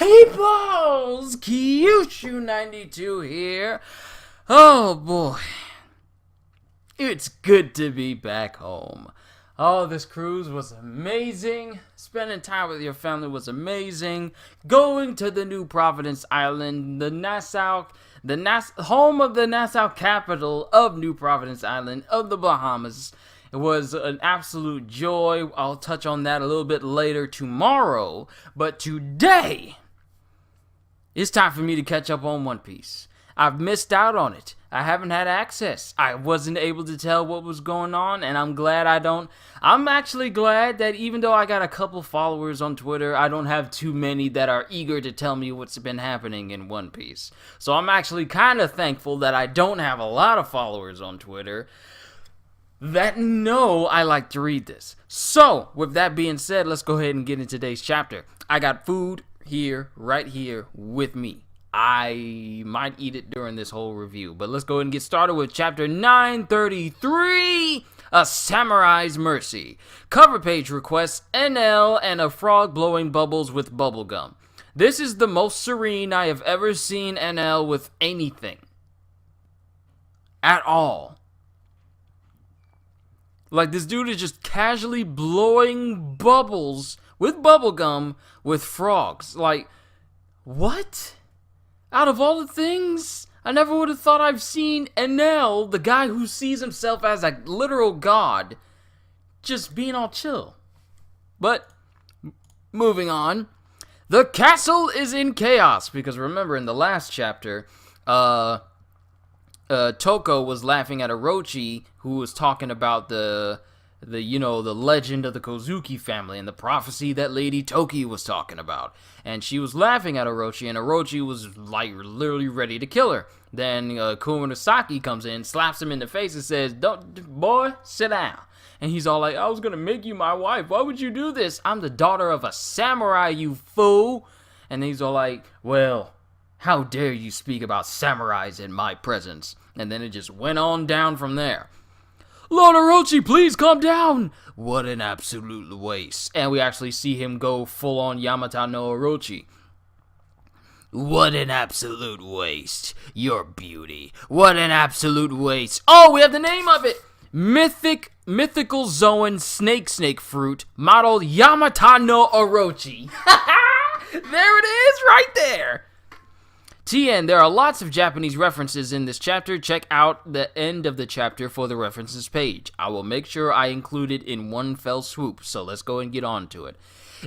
peoples! Kyushu92 here. Oh boy. It's good to be back home. Oh, this cruise was amazing. Spending time with your family was amazing. Going to the New Providence Island, home of the Nassau capital of New Providence Island of the Bahamas. It was an absolute joy. I'll touch on that a little bit later tomorrow. But today, it's time for me to catch up on One Piece. I've missed out on it. I haven't had access. I wasn't able to tell what was going on, and I'm glad I don't. I'm actually glad that even though I got a couple followers on Twitter, I don't have too many that are eager to tell me what's been happening in One Piece. So I'm actually kind of thankful that I don't have a lot of followers on Twitter that know I like to read this. So, with that being said, let's go ahead and get into today's chapter. I got food here, right here, with me. I might eat it during this whole review, but let's go ahead and get started with chapter 933, A Samurai's Mercy. Cover page requests NL and a frog blowing bubbles with bubblegum. This is the most serene I have ever seen NL with anything. At all. Like, this dude is just casually blowing bubbles with bubblegum with frogs. Like, what? Out of all the things, I never would have thought I've seen Enel, the guy who sees himself as a literal god, just being all chill. But, moving on. The castle is in chaos, because remember in the last chapter, Toko was laughing at Orochi, who was talking about the legend of the Kozuki family and the prophecy that Lady Toki was talking about. And she was laughing at Orochi, and Orochi was, like, literally ready to kill her. Then Kumanosaki comes in, slaps him in the face, and says, boy, sit down. And he's all like, I was gonna make you my wife. Why would you do this? I'm the daughter of a samurai, you fool. And he's all like, well, how dare you speak about samurais in my presence? And then it just went on down from there. Lord Orochi, please calm down! What an absolute waste. And we actually see him go full on Yamata no Orochi. What an absolute waste. Your beauty. What an absolute waste. Oh, we have the name of it! Mythical Zoan Snake Fruit, model Yamata no Orochi. There it is, right there! TN, there are lots of Japanese references in this chapter. Check out the end of the chapter for the references page. I will make sure I include it in one fell swoop, so let's go and get on to it.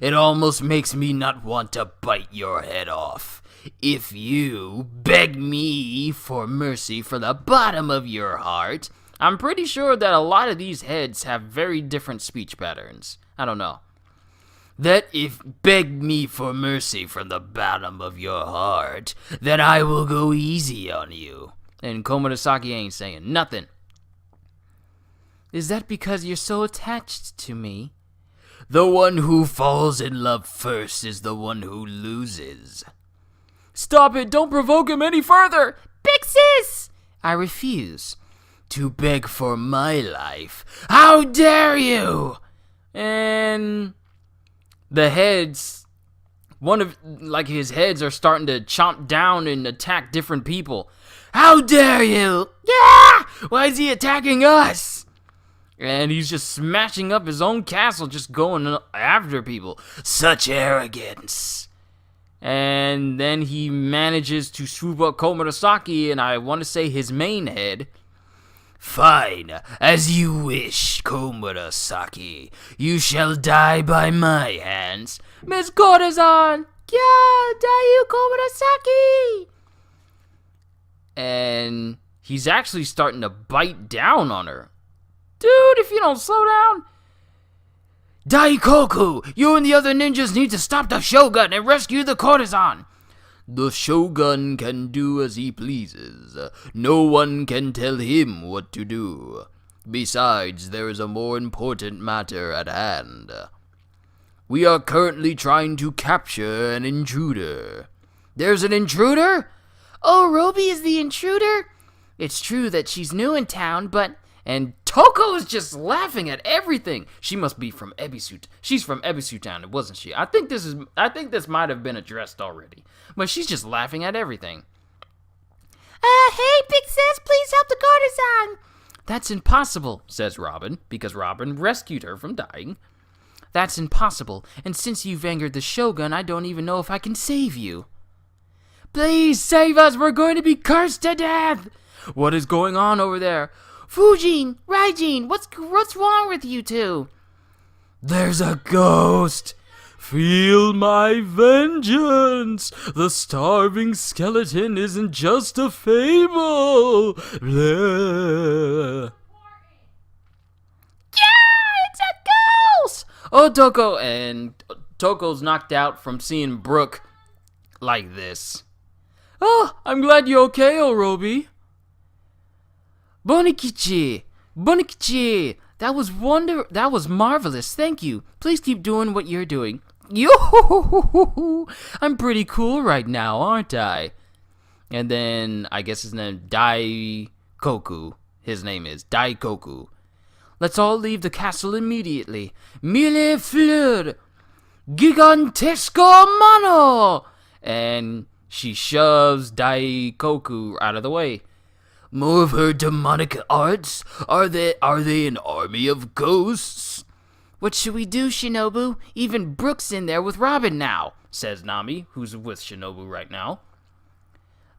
It almost makes me not want to bite your head off. If you beg me for mercy from the bottom of your heart, I'm pretty sure that a lot of these heads have very different speech patterns. I don't know. That if beg me for mercy from the bottom of your heart, then I will go easy on you. And Komodosaki ain't saying nothing. Is that because you're so attached to me? The one who falls in love first is the one who loses. Stop it, don't provoke him any further! Big sis! I refuse to beg for my life. How dare you! And the heads, his heads are starting to chomp down and attack different people. How dare you? Yeah! Why is he attacking us? And he's just smashing up his own castle, just going after people. Such arrogance. And then he manages to swoop up Komodosaki, and I want to say his main head. Fine, as you wish, Komodosaki. You shall die by my hands. Miss Corazon! Yeah, Dayu Komodosaki! And he's actually starting to bite down on her. Dude, if you don't slow down. Daikoku, you and the other ninjas need to stop the Shogun and rescue the courtesan. The Shogun can do as he pleases. No one can tell him what to do. Besides, there is a more important matter at hand. We are currently trying to capture an intruder. There's an intruder? Oh, Roby is the intruder? It's true that she's new in town, but And Toko is just laughing at everything. She must be from Ebisu. She's from Ebisu Town, wasn't she? I think this might have been addressed already. But she's just laughing at everything. Hey, Big Sis, please help the courtesan. That's impossible, says Robin, because Robin rescued her from dying. That's impossible, and since you've angered the Shogun, I don't even know if I can save you. Please save us, we're going to be cursed to death! What is going on over there? Fujin, Raijin, what's wrong with you two? There's a ghost! Feel my vengeance! The starving skeleton isn't just a fable! Blah. Yeah, it's a ghost! Oh, Toko, and Toko's knocked out from seeing Brook like this. Oh, I'm glad you're okay, Orobi. Bonikichi, that was marvelous, thank you. Please keep doing what you're doing. Yo, I'm pretty cool right now, aren't I? And then, I guess his name, Daikoku. His name is Daikoku. Let's all leave the castle immediately. Mille fleur, gigantesco mano! And she shoves Daikoku out of the way. More of her demonic arts? Are they an army of ghosts? What should we do, Shinobu? Even Brook's in there with Robin now, says Nami, who's with Shinobu right now.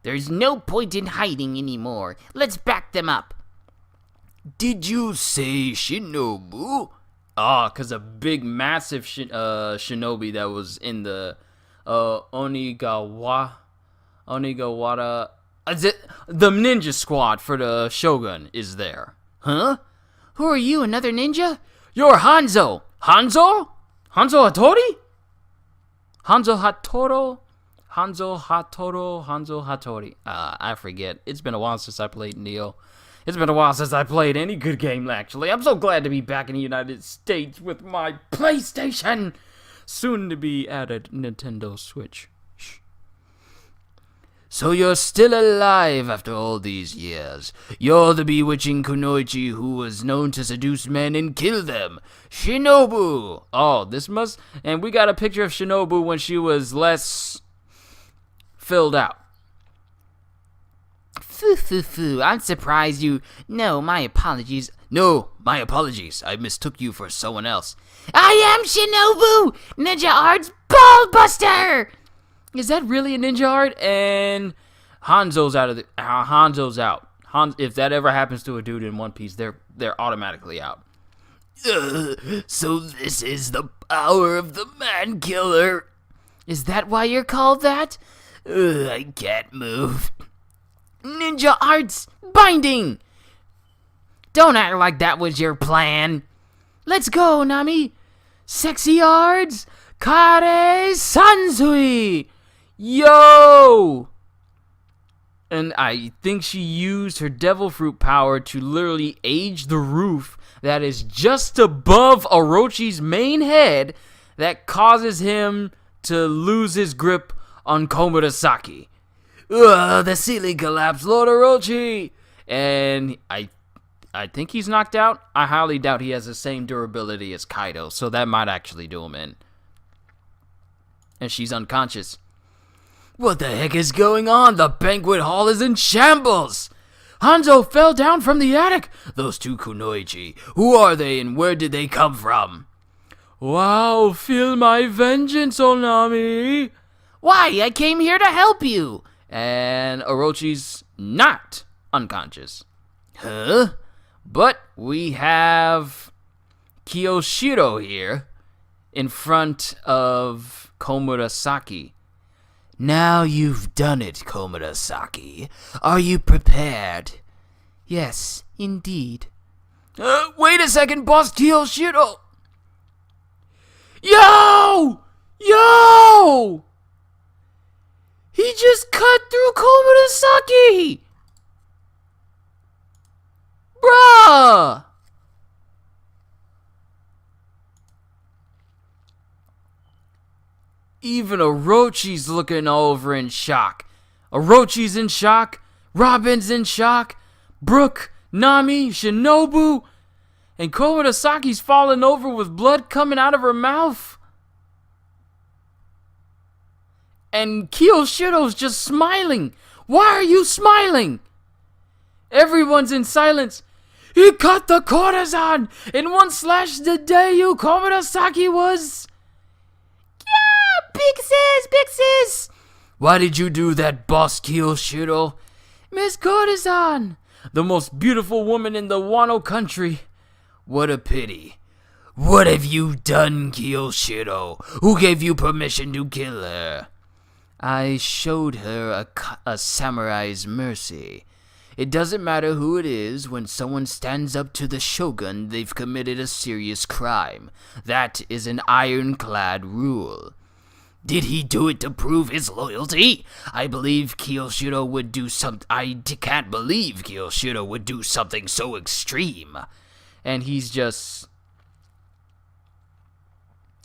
There's no point in hiding anymore. Let's back them up. Did you say Shinobu? Ah, 'cause a big, massive shinobi that was in the Onigawara. The ninja squad for the Shogun is there. Huh? Who are you, another ninja? You're Hanzo. Hanzo? Hanzo Hattori? Hanzo Hattori. I forget. It's been a while since I played Neo. It's been a while since I played any good game, actually. I'm so glad to be back in the United States with my PlayStation. Soon to be added Nintendo Switch. So you're still alive after all these years. You're the bewitching Kunoichi who was known to seduce men and kill them. Shinobu! Oh, and we got a picture of Shinobu when she was less filled out. Foo. I'm surprised you... No, my apologies. I mistook you for someone else. I am Shinobu! Ninja Arts Ballbuster! Is that really a ninja art? And Hanzo's out. If that ever happens to a dude in One Piece, they're automatically out. So this is the power of the man killer. Is that why you're called that? I can't move. Ninja Arts Binding! Don't act like that was your plan. Let's go, Nami. Sexy Arts Kare Sansui! Yo! And I think she used her devil fruit power to literally age the roof that is just above Orochi's main head that causes him to lose his grip on Komurasaki. The ceiling collapsed, Lord Orochi! And I think he's knocked out. I highly doubt he has the same durability as Kaido, so that might actually do him in. And she's unconscious. What the heck is going on? The banquet hall is in shambles! Hanzo fell down from the attic! Those two Kunoichi, who are they and where did they come from? Wow, feel my vengeance, Onami! Why, I came here to help you! And Orochi's not unconscious. Huh? But we have Kiyoshiro here in front of Komurasaki. Now you've done it, Komurasaki. Are you prepared? Yes, indeed. Wait a second, Boss Kiyoshiro! Yo! He just cut through Komurasaki! Bruh! Even Orochi's looking over in shock. Orochi's in shock. Robin's in shock. Brook, Nami, Shinobu, and Komurasaki's falling over with blood coming out of her mouth. And Kiyoshiro's just smiling. Why are you smiling? Everyone's in silence. He cut the courtesan in one slash the day you Komurasaki was. Yeah, big sis. Why did you do that, boss Kiyoshiro? Miss Courtesan, the most beautiful woman in the Wano country. What a pity. What have you done, Kiyoshiro? Who gave you permission to kill her? I showed her a samurai's mercy. It doesn't matter who it is, when someone stands up to the shogun, they've committed a serious crime. That is an ironclad rule. Did he do it to prove his loyalty? I believe Kiyoshiro would do something. Can't believe Kiyoshiro would do something so extreme. And he's just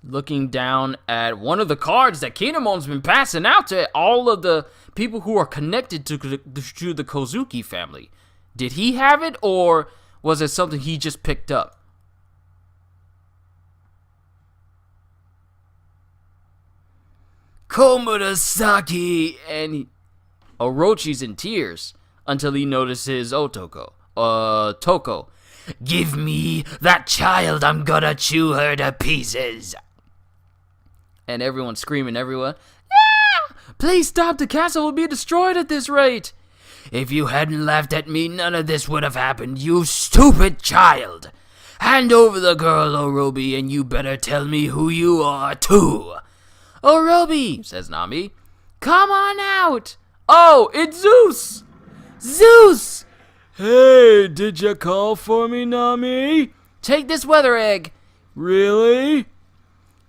looking down at one of the cards that Kinemon's been passing out to all of the people who are connected to the Kozuki family. Did he have it, or was it something he just picked up? Komurasaki, and Orochi's in tears until he notices Toko. Give me that child, I'm gonna chew her to pieces. And everyone's screaming everywhere. Ah! Please stop, the castle will be destroyed at this rate. If you hadn't laughed at me, none of this would have happened, you stupid child. Hand over the girl, Orobi, and you better tell me who you are, too. Orobi, says Nami. Come on out. Oh, it's Zeus. Zeus! Hey, did you call for me, Nami? Take this weather egg. Really?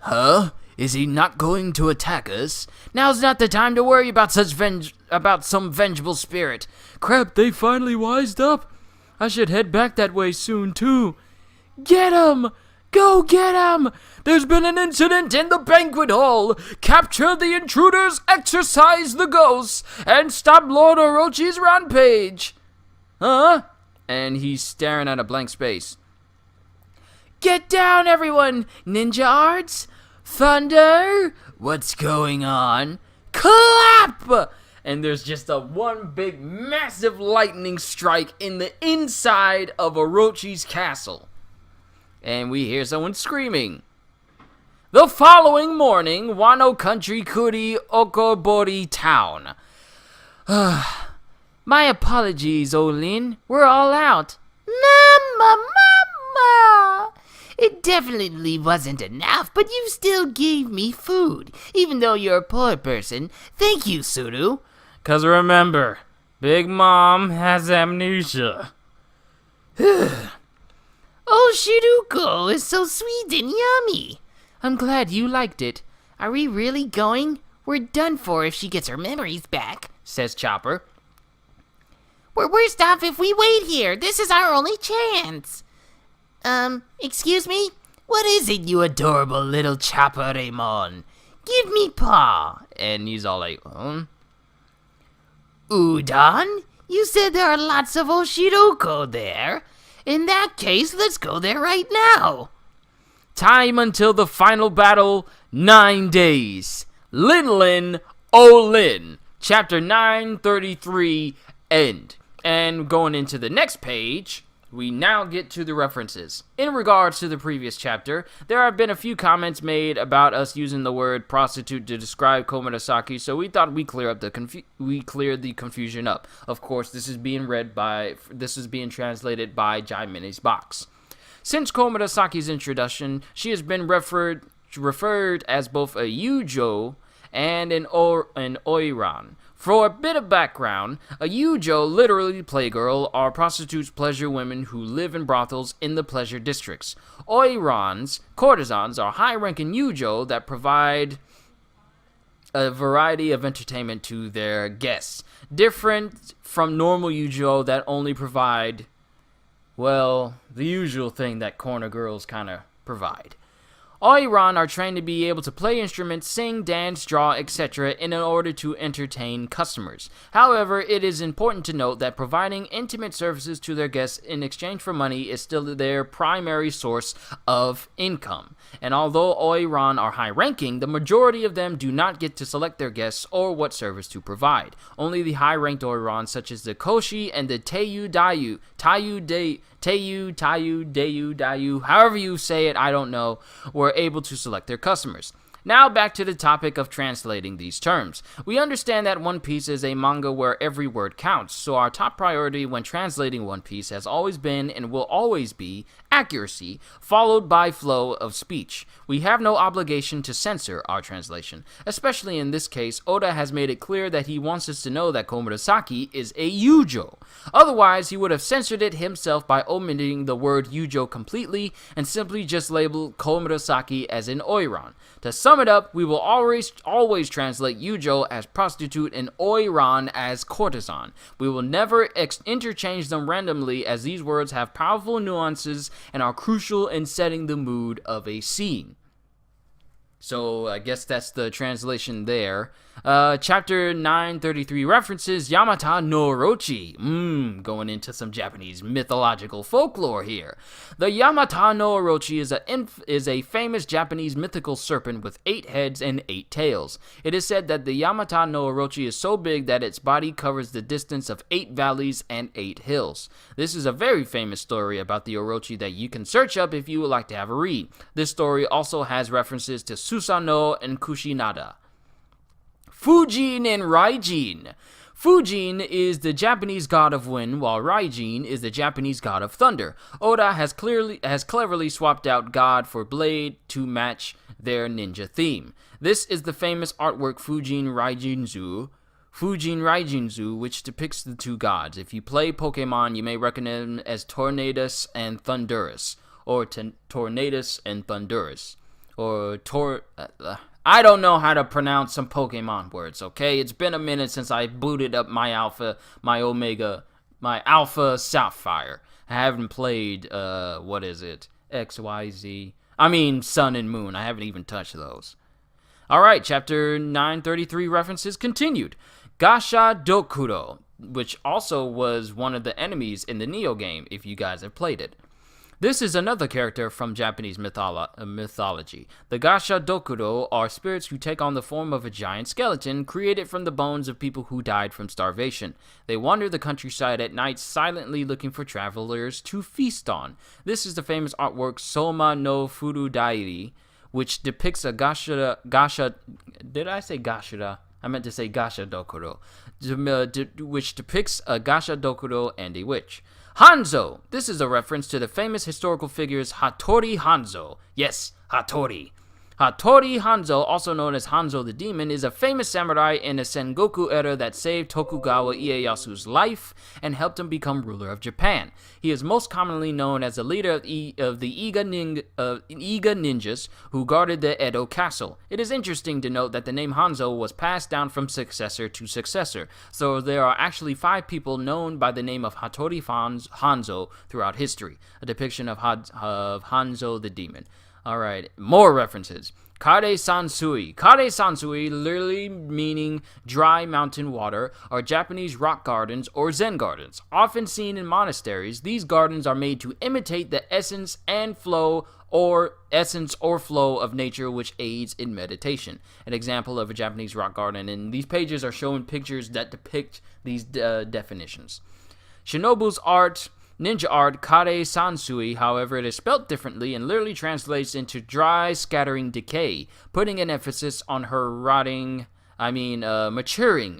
Huh? Is he not going to attack us? Now's not the time to worry about some vengeful spirit. Crap, they finally wised up. I should head back that way soon, too. Get him! Go get him! There's been an incident in the banquet hall. Capture the intruders, exorcise the ghosts, and stop Lord Orochi's rampage. Huh? And he's staring at a blank space. Get down, everyone! Ninja arts? Thunder? What's going on? Clap! And there's just one big massive lightning strike in the inside of Orochi's castle. And we hear someone screaming. The following morning, Wano Country Kuri Okobori Town. My apologies, Olin. We're all out. Mama! It definitely wasn't enough, but you still gave me food, even though you're a poor person. Thank you, Suru. 'Cause remember, Big Mom has amnesia. Oh, Shiruko is so sweet and yummy. I'm glad you liked it. Are we really going? We're done for if she gets her memories back, says Chopper. We're worse off if we wait here. This is our only chance. Excuse me? What is it, you adorable little Chopper-Raymon? Give me paw. And he's all like, Udon? You said there are lots of Oshiroko there. In that case, let's go there right now. Time until the final battle, 9 days. Lin, Olin. Chapter 933, end. And going into the next page, we now get to the references. In regards to the previous chapter, there have been a few comments made about us using the word prostitute to describe Komurasaki, so we thought we'd clear the confusion up. Of course, this is being translated by Jai Mini's box. Since Komurasaki's introduction, she has been referred as both a Yujo and an Oiran. For a bit of background, a Yujo, literally playgirl, are prostitutes, pleasure women who live in brothels in the pleasure districts. Oirans, courtesans, are high-ranking Yujo that provide a variety of entertainment to their guests, different from normal Yujo that only provide, well, the usual thing that corner girls kind of provide. Oiran are trained to be able to play instruments, sing, dance, draw, etc. in order to entertain customers. However, it is important to note that providing intimate services to their guests in exchange for money is still their primary source of income. And although Oiran are high-ranking, the majority of them do not get to select their guests or what service to provide. Only the high-ranked Oiran, such as the Koshi and the Teiyu, Dayu, however you say it, I don't know, were able to select their customers. Now back to the topic of translating these terms. We understand that One Piece is a manga where every word counts, so our top priority when translating One Piece has always been and will always be accuracy, followed by flow of speech. We have no obligation to censor our translation. Especially in this case, Oda has made it clear that he wants us to know that Komurasaki is a Yujo. Otherwise, he would have censored it himself by omitting the word Yujo completely and simply just label Komurasaki as an Oiran. To sum it up, we will always translate Yujo as prostitute and Oiran as courtesan. We will never interchange them randomly, as these words have powerful nuances and are crucial in setting the mood of a scene. So I guess that's the translation there. Chapter 933 references Yamata no Orochi. Going into some Japanese mythological folklore here. The Yamata no Orochi is a famous Japanese mythical serpent with 8 heads and 8 tails. It is said that the Yamata no Orochi is so big that its body covers the distance of 8 valleys and 8 hills. This is a very famous story about the Orochi that you can search up if you would like to have a read. This story also has references to Susanoo and Kushinada. Fujin and Raijin. Fujin is the Japanese god of wind, while Raijin is the Japanese god of thunder. Oda has cleverly swapped out god for blade to match their ninja theme. This is the famous artwork Fujin Raijinzu, which depicts the two gods. If you play Pokemon, you may recognize them as Tornadus and Thundurus, or Tornadus and Thundurus, or I don't know how to pronounce some Pokemon words, okay? It's been a minute since I booted up my Alpha Sapphire. I haven't played, XYZ. I mean, Sun and Moon. I haven't even touched those. Alright, chapter 933 references continued. Gasha Dokuro, which also was one of the enemies in the Neo game, if you guys have played it. This is another character from Japanese mythology. The Gasha Dokuro are spirits who take on the form of a giant skeleton created from the bones of people who died from starvation. They wander the countryside at night silently looking for travelers to feast on. This is the famous artwork Soma no Furudairi, which depicts a Gasha. Did I say Gashira? I meant to say Gasha Dokuro, which depicts a Gasha Dokuro and a witch. Hanzo! This is a reference to the famous historical figures Hattori Hanzo. Yes, Hattori. Hattori Hanzo, also known as Hanzo the Demon, is a famous samurai in the Sengoku era that saved Tokugawa Ieyasu's life and helped him become ruler of Japan. He is most commonly known as the leader of the Iga ninjas who guarded the Edo castle. It is interesting to note that the name Hanzo was passed down from successor to successor, so there are actually 5 people known by the name of Hattori Hanzo throughout history, a depiction of Hanzo the Demon. Alright, more references. Kare Sansui. Kare Sansui, literally meaning dry mountain water, are Japanese rock gardens or Zen gardens. Often seen in monasteries, these gardens are made to imitate the essence or flow of nature, which aids in meditation. An example of a Japanese rock garden, and these pages are showing pictures that depict these definitions. Shinobu's ninja art Kare Sansui, however, it is spelt differently and literally translates into dry, scattering decay, putting an emphasis on her maturing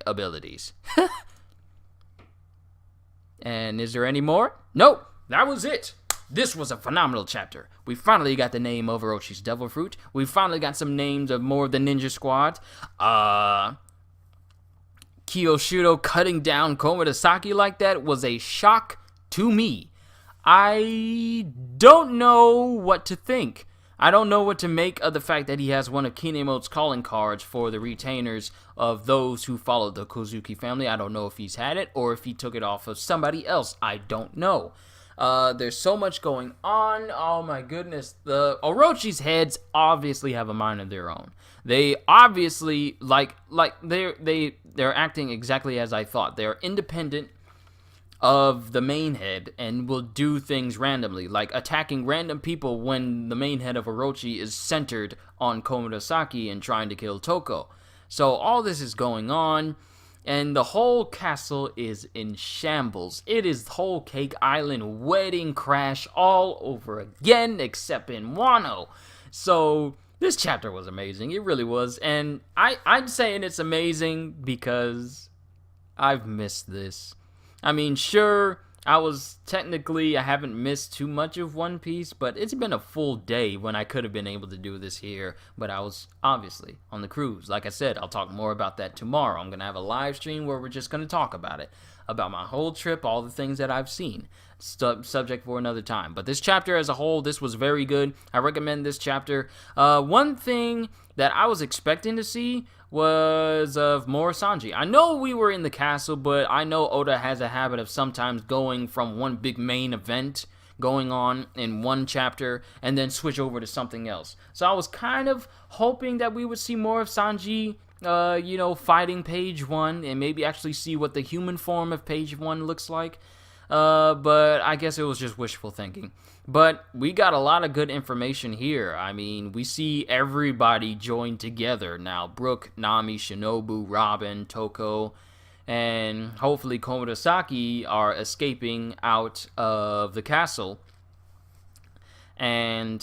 abilities. And is there any more? Nope, that was it. This was a phenomenal chapter. We finally got the name of Orochi's Devil Fruit. We finally got some names of more of the Ninja Squad. Kiyoshiro cutting down Komurasaki like that was a shock to me. I don't know what to think. I don't know what to make of the fact that he has one of Kinemoto's calling cards for the retainers of those who followed the Kozuki family. I don't know if he's had it or if he took it off of somebody else. I don't know. There's so much going on. Oh my goodness. The Orochi's heads obviously have a mind of their own. They obviously they're acting exactly as I thought. They're independent of the main head and will do things randomly, like attacking random people when the main head of Orochi is centered on Komurasaki and trying to kill Toko. So all this is going on, and the whole castle is in shambles. It is Whole Cake Island wedding crash all over again, except in Wano. So this chapter was amazing. It really was. And I'm saying it's amazing because I've missed this. I mean, sure, I haven't missed too much of One Piece, but it's been a full day when I could have been able to do this here, but I was obviously on the cruise. Like I said, I'll talk more about that tomorrow. I'm going to have a live stream where we're just going to talk about it, about my whole trip, all the things that I've seen. Subject for another time. But this chapter as a whole, this was very good. I recommend this chapter. One thing that I was expecting to see was of more Sanji. I know we were in the castle, but I know Oda has a habit of sometimes going from one big main event going on in one chapter and then switch over to something else. So I was kind of hoping that we would see more of Sanji, fighting Page One and maybe actually see what the human form of Page One looks like. But I guess it was just wishful thinking. But we got a lot of good information here. I mean, we see everybody join together now. Brook, Nami, Shinobu, Robin, Toko, and hopefully Komurasaki are escaping out of the castle. And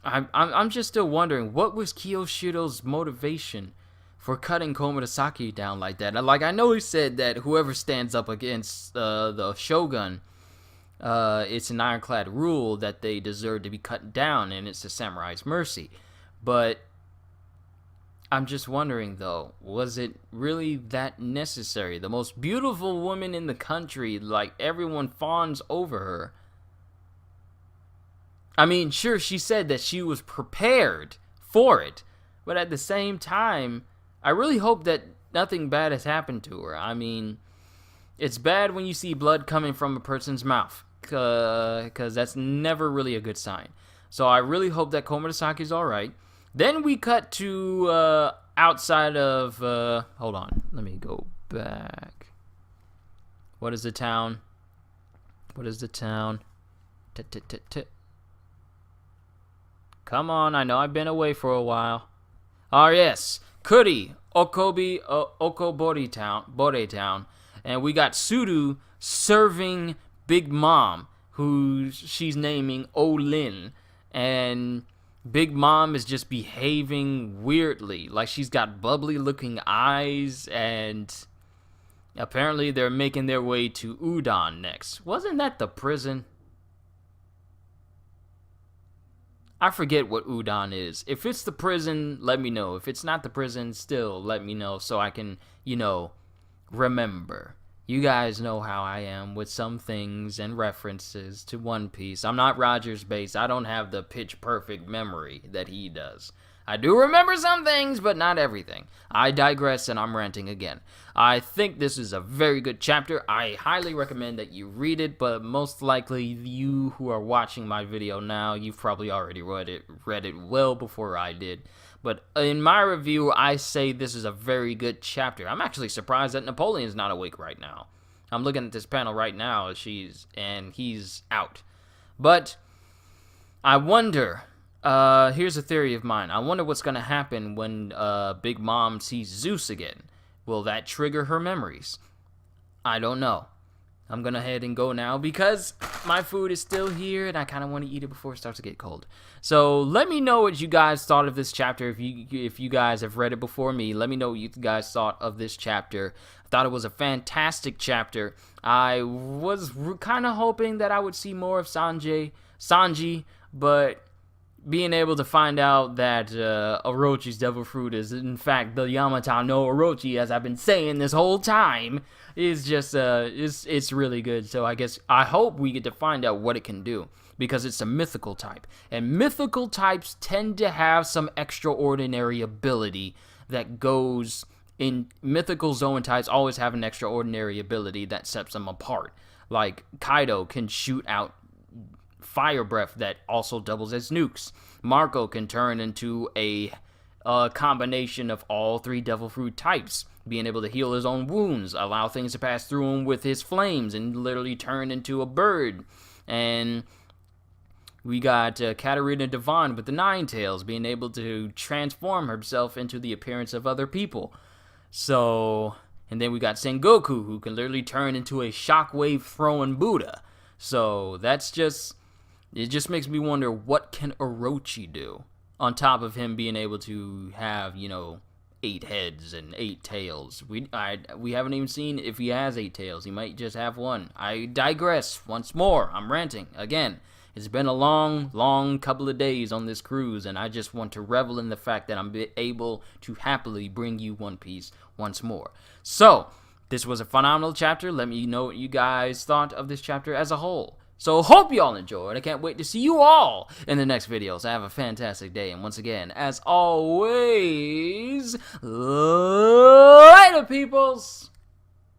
I'm just still wondering, what was Kiyoshiro's motivation for cutting Komurasaki down like that? Like, I know he said that whoever stands up against the Shogun, it's an ironclad rule that they deserve to be cut down, and it's the samurai's mercy. But I'm just wondering, though, was it really that necessary? The most beautiful woman in the country, like, everyone fawns over her. I mean, sure, she said that she was prepared for it, but at the same time, I really hope that nothing bad has happened to her. I mean, it's bad when you see blood coming from a person's mouth, because that's never really a good sign. So I really hope that Komurasaki's alright. Then we cut to outside of... hold on, let me go back. What is the town? What is the town? Come on, I know I've been away for a while. Oh, yes. Kuri, Okobori town, and we got Suru serving Big Mom, who she's naming Olin, and Big Mom is just behaving weirdly, like she's got bubbly looking eyes, and apparently they're making their way to Udon next. Wasn't that the prison? I forget what Udon is. If it's the prison, let me know. If it's not the prison, still let me know so I can, remember. You guys know how I am with some things and references to One Piece. I'm not Roger's base. I don't have the pitch perfect memory that he does. I do remember some things, but not everything. I digress, and I'm ranting again. I think this is a very good chapter. I highly recommend that you read it, but most likely you who are watching my video now, you've probably already read it well before I did. But in my review, I say this is a very good chapter. I'm actually surprised that Napoleon's not awake right now. I'm looking at this panel right now, and he's out. But I wonder... here's a theory of mine. I wonder what's going to happen when Big Mom sees Zeus again. Will that trigger her memories? I don't know. I'm going to head and go now because my food is still here and I kind of want to eat it before it starts to get cold. So let me know what you guys thought of this chapter. If you guys have read it before me, let me know what you guys thought of this chapter. I thought it was a fantastic chapter. I was kind of hoping that I would see more of Sanji, but... being able to find out that Orochi's Devil Fruit is in fact the Yamata no Orochi, as I've been saying this whole time, is just it's really good. So I hope we get to find out what it can do, because it's a mythical type, and mythical types tend to have some extraordinary ability that goes in mythical Zoan types always have an extraordinary ability that sets them apart. Like Kaido can shoot out fire breath that also doubles as nukes. Marco can turn into a combination of all 3 devil fruit types, being able to heal his own wounds, allow things to pass through him with his flames, and literally turn into a bird. And we got Katarina Devon with the 9 tails, being able to transform herself into the appearance of other people. So, and then we got Sengoku, who can literally turn into a shockwave throwing Buddha. So that's just, it just makes me wonder, what can Orochi do? On top of him being able to have, 8 heads and 8 tails. We haven't even seen if he has 8 tails. He might just have 1. I digress once more. I'm ranting again. It's been a long couple of days on this cruise, and I just want to revel in the fact that I'm able to happily bring you One Piece once more. So, this was a phenomenal chapter. Let me know what you guys thought of this chapter as a whole. So, hope you all enjoyed. I can't wait to see you all in the next videos. Have a fantastic day, and once again, as always, later, peoples!